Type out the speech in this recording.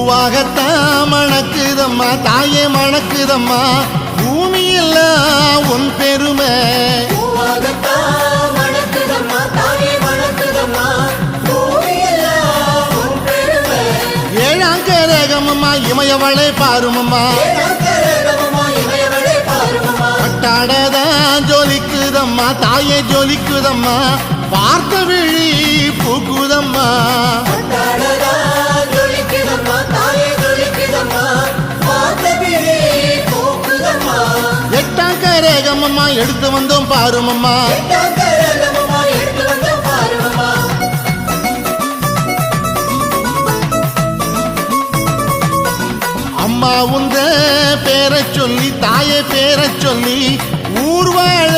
பூவாகத்தான் மணக்குதம்மா தாயே மணக்குதம்மா பூமியெல்லாம் உன் பெருமை ஏழாம் கரகமம்மா இமயவளை பாருமம்மா பட்டாடதான் ஜொலிக்குதம்மா தாயே ஜொலிக்குதம்மா பார்த்த விழி பூக்குதம்மா எட்டாம் கரகமம்மா எடுத்து வந்தோம் பாருமம்மா அம்மா உந்த பேரை சொல்லி தாயை பேரை சொல்லி ஊர்வாழ